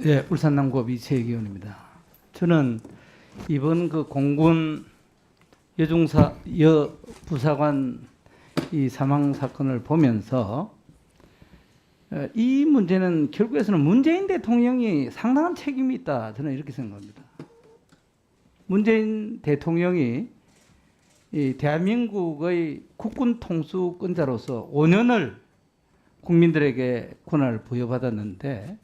예, 울산남고 이채기 의원입니다. 저는 이번 그 공군 여중사 여부사관 이 사망 사건을 보면서 이 문제는 결국에서는 문재인 대통령이 상당한 책임이 있다. 저는 이렇게 생각합니다. 문재인 대통령이 이 대한민국의 국군 통수권자로서 5년을 국민들에게 권한을 부여받았는데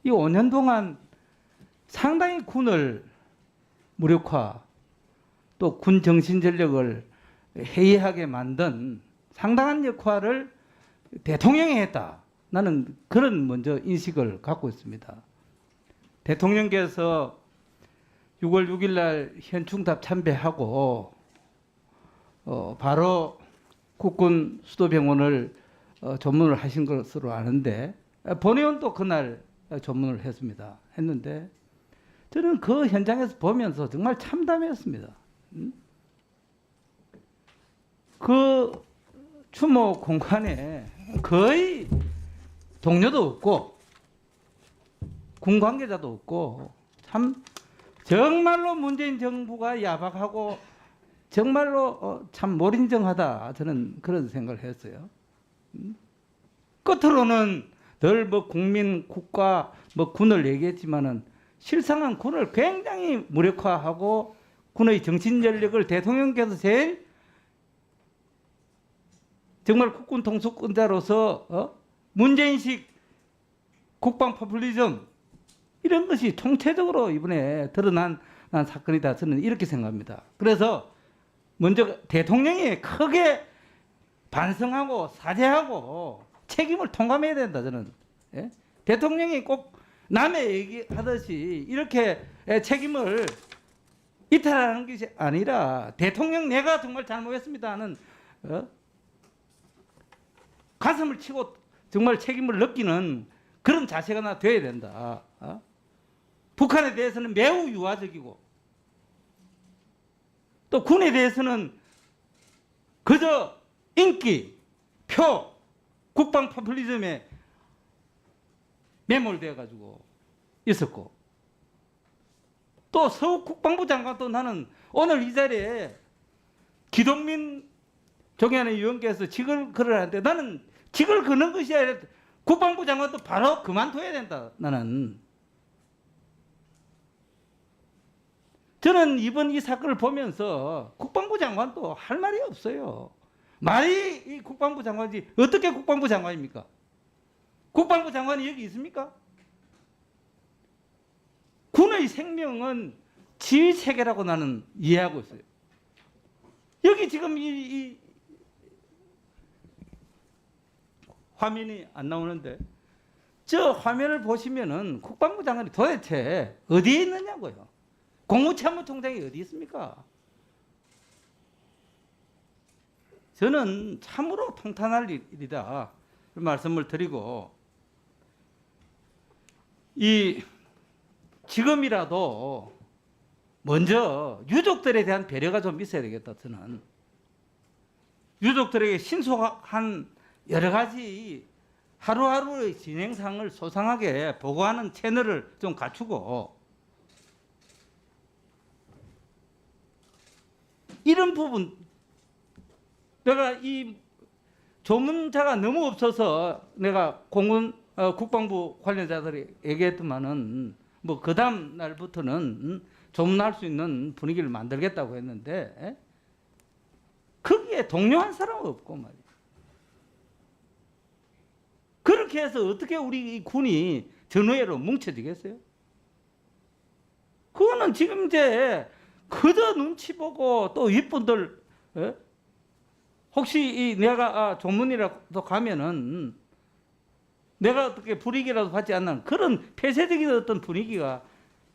이 5년 동안 상당히 군을 무력화 또 군 정신전력을 해이하게 만든 상당한 역할을 대통령이 했다. 나는 그런 먼저 인식을 갖고 있습니다. 대통령께서 6월 6일 날 현충답 참배하고 바로 국군 수도병원을 조문을 하신 것으로 아는데 본의원도 그날 조문을 했는데 저는 그 현장에서 보면서 정말 참담했습니다. 그 추모 공간에 거의 동료도 없고 군 관계자도 없고 참 정말로 문재인 정부가 야박하고 정말로 참 몰인정하다. 저는 그런 생각을 했어요. 끝으로는 늘 뭐 국민, 국가, 뭐 군을 얘기했지만은 실상은 군을 굉장히 무력화하고 군의 정신전력을 대통령께서 제일 정말 국군 통수권자로서 문재인식 국방 포퓰리즘 이런 것이 통체적으로 이번에 드러난 사건이다. 저는 이렇게 생각합니다. 그래서 먼저 대통령이 크게 반성하고 사죄하고 책임을 통감해야 된다. 저는 대통령이 꼭 남의 얘기하듯이 이렇게 책임을 이탈하는 것이 아니라 대통령 내가 정말 잘못했습니다 하는 가슴을 치고 정말 책임을 느끼는 그런 자세가 나 돼야 된다. 북한에 대해서는 매우 유화적이고 또 군에 대해서는 그저 인기, 표, 국방 포퓰리즘에 매몰되어 가지고 있었고 또 서욱 국방부 장관도 나는 오늘 이 자리에 기동민 종현의 의원께서 직을 걸으라는데 나는 직을 거는 것이 아니라 국방부 장관도 바로 그만둬야 된다. 나는 저는 이번 이 사건을 보면서 국방부 장관도 할 말이 없어요. 말이 이 국방부 장관이지 어떻게 국방부 장관입니까? 국방부 장관이 여기 있습니까? 군의 생명은 지휘체계라고 나는 이해하고 있어요. 여기 지금 이 화면이 안 나오는데 저 화면을 보시면은 국방부 장관이 도대체 어디에 있느냐고요. 공무참모총장이 어디 있습니까? 저는 참으로 통탄할 일이다. 말씀을 드리고 지금이라도 먼저 유족들에 대한 배려가 좀 있어야 되겠다. 저는 유족들에게 신속한 여러 가지 하루하루의 진행상을 소상하게 보고하는 채널을 좀 갖추고 이런 부분 내가 이 조문자가 너무 없어서 내가 공군 국방부 관련자들이 얘기했더만은 뭐 그 다음 날부터는 조문할 수 있는 분위기를 만들겠다고 했는데 거기에 동료한 사람은 없고 말이야. 그렇게 해서 어떻게 우리 이 군이 전후회로 뭉쳐지겠어요? 그거는 지금 이제 그저 눈치 보고 또 윗분들 혹시 내가 조문이라도 가면은 내가 어떻게 불이익이라도 받지 않는 그런 폐쇄적인 어떤 분위기가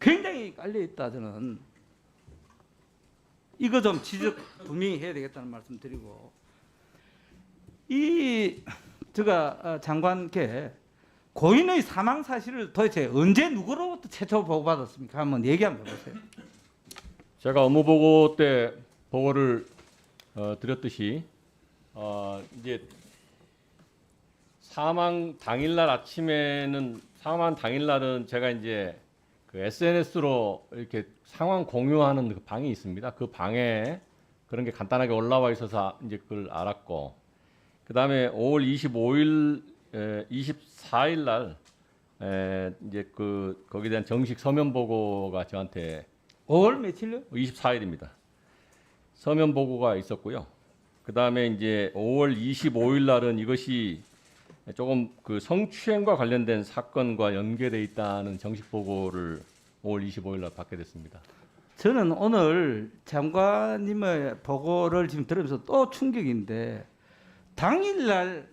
굉장히 깔려 있다. 저는 이거 좀 지적 분명히 해야 되겠다는 말씀 드리고 제가 장관께 고인의 사망 사실을 도대체 언제 누구로부터 최초 보고받았습니까? 한번 얘기 한번 해보세요. 제가 업무보고 때 보고를 드렸듯이 이제 사망 당일날 아침에는 사망 당일날은 제가 이제 그 SNS로 이렇게 상황 공유하는 그 방이 있습니다. 그 방에 그런 게 간단하게 올라와 있어서 이제 그걸 알았고, 그 다음에 5월 25일, 24일 날 이제 그 거기에 대한 정식 서면 보고가 저한테 5월 며칠요? 24일입니다. 서면 보고가 있었고요. 그 다음에 이제 5월 25일 날은 이것이 조금 그 성추행과 관련된 사건과 연계돼 있다는 정식 보고를 5월 25일 날 받게 됐습니다. 저는 오늘 장관님의 보고를 지금 들으면서 또 충격인데 당일날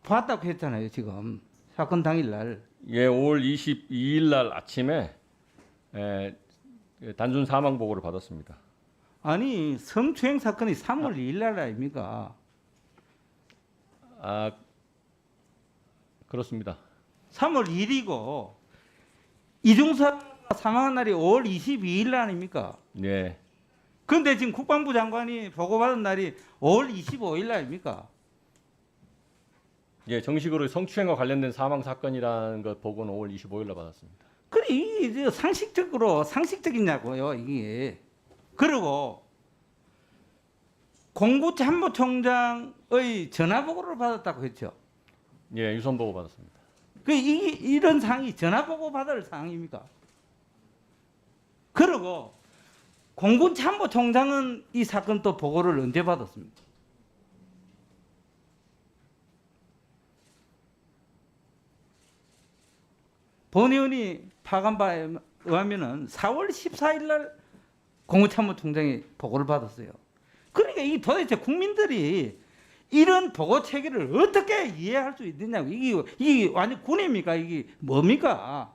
봤다고 했잖아요. 지금 사건 당일날. 예, 5월 22일 날 아침에 단순 사망 보고를 받았습니다. 아니 성추행 사건이 3월 2일 날 아닙니까? 아, 그렇습니다. 3월 1일이고 이중사가 사망한 날이 5월 22일 날 아닙니까? 예, 그런데 지금 국방부 장관이 보고받은 날이 5월 25일 날 아닙니까? 예, 정식으로 성추행과 관련된 사망 사건이라는 것 보고는 5월 25일 날 받았습니다. 그래 이게 상식적이냐고요 이게. 그리고 공보참모총장의 전화보고를 받았다고 했죠. 예, 유선 보고 받았습니다. 이런 사항이 전화보고 받을 사항입니까? 그리고 공군참모총장은 이 사건 또 보고를 언제 받았습니까? 본 의원이 파악한 바에 의하면은 4월 14일 날 공군참모총장이 보고를 받았어요. 그러니까 이 도대체 국민들이 이런 보고 체계를 어떻게 이해할 수 있느냐고. 이게 완전 군입니까? 이게 뭡니까?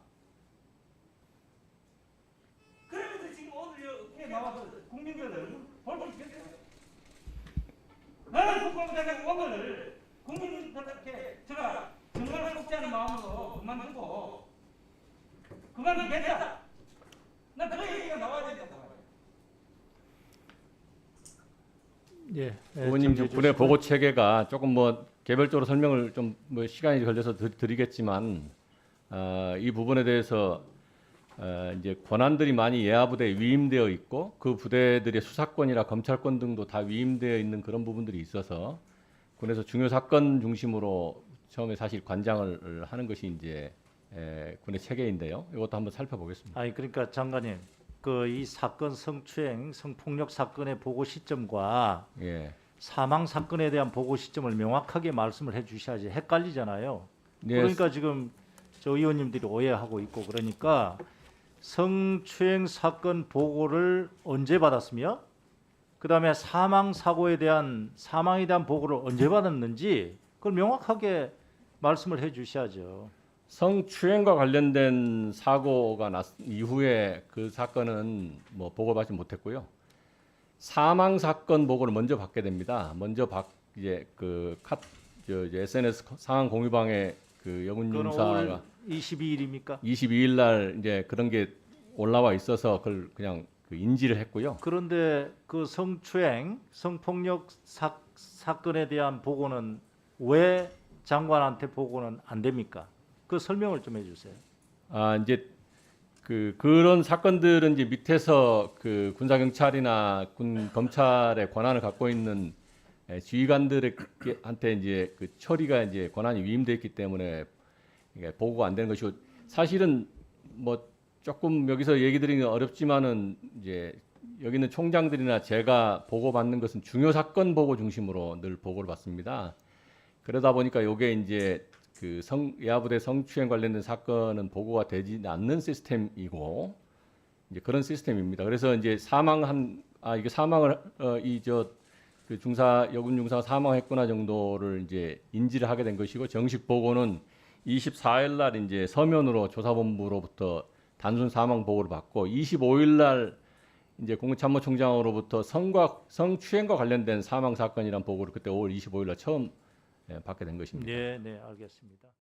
그러면서 지금 오늘 여기 나와서 국민들을 볼수 있겠어요? 나는 국방부장관 오늘 국민들한테 제가 정말 속죄하는 마음으로 그만두고 그만두겠다. 나 그 얘기가 나와야 된다. 예, 의원님 지금 군의 보고 체계가 조금 뭐 개별적으로 설명을 좀 뭐 시간이 걸려서 드리겠지만 이 부분에 대해서 이제 권한들이 많이 예하부대에 위임되어 있고 그 부대들의 수사권이나 검찰권 등도 다 위임되어 있는 그런 부분들이 있어서 군에서 중요 사건 중심으로 처음에 사실 관장을 하는 것이 이제 군의 체계인데요. 이것도 한번 살펴보겠습니다. 아니 그러니까 장관님 그 이 사건 성추행 성폭력 사건의 보고 시점과 예. 사망 사건에 대한 보고 시점을 명확하게 말씀을 해주셔야지 헷갈리잖아요. 네. 그러니까 지금 저 의원님들이 오해하고 있고 그러니까 성추행 사건 보고를 언제 받았으며 그다음에 사망 사고에 대한 사망에 대한 보고를 언제 받았는지 그걸 명확하게 말씀을 해주셔야죠. 성추행과 관련된 사고가 났 이후에 그 사건은 뭐 보고받지 못했고요. 사망 사건 보고를 먼저 받게 됩니다. 먼저 이제 이제 SNS 상황 공유방에 그 여군 중사가 22일입니까? 22일 날 이제 그런 게 올라와 있어서 그걸 그냥 인지를 했고요. 그런데 그 성추행, 성폭력 사건에 대한 보고는 왜 장관한테 보고는 안 됩니까? 그 설명을 좀 해주세요. 아 이제 그런 사건들은 이제 밑에서 그 군사 경찰이나 군 검찰의 권한을 갖고 있는 지휘관들한테 이제 그 처리가 이제 권한이 위임돼 있기 때문에 이게 보고가 안 되는 것이고 사실은 뭐 조금 여기서 얘기 드리는 건 어렵지만은 이제 여기 있는 총장들이나 제가 보고받는 것은 중요 사건 보고 중심으로 늘 보고를 받습니다. 그러다 보니까 요게 이제 그 예하부대 성추행 관련된 사건은 보고가 되지 않는 시스템이고 이제 그런 시스템입니다. 그래서 이제 이게 사망을 그 여군 중사가 사망했구나 정도를 이제 인지를 하게 된 것이고 정식 보고는 24일 날 이제 서면으로 조사본부로부터 단순 사망 보고를 받고 25일 날 이제 공군참모총장으로부터 성추행과 관련된 사망 사건이란 보고를 그때 5월 25일 날 처음 받게 된 것입니다. 네, 네, 알겠습니다.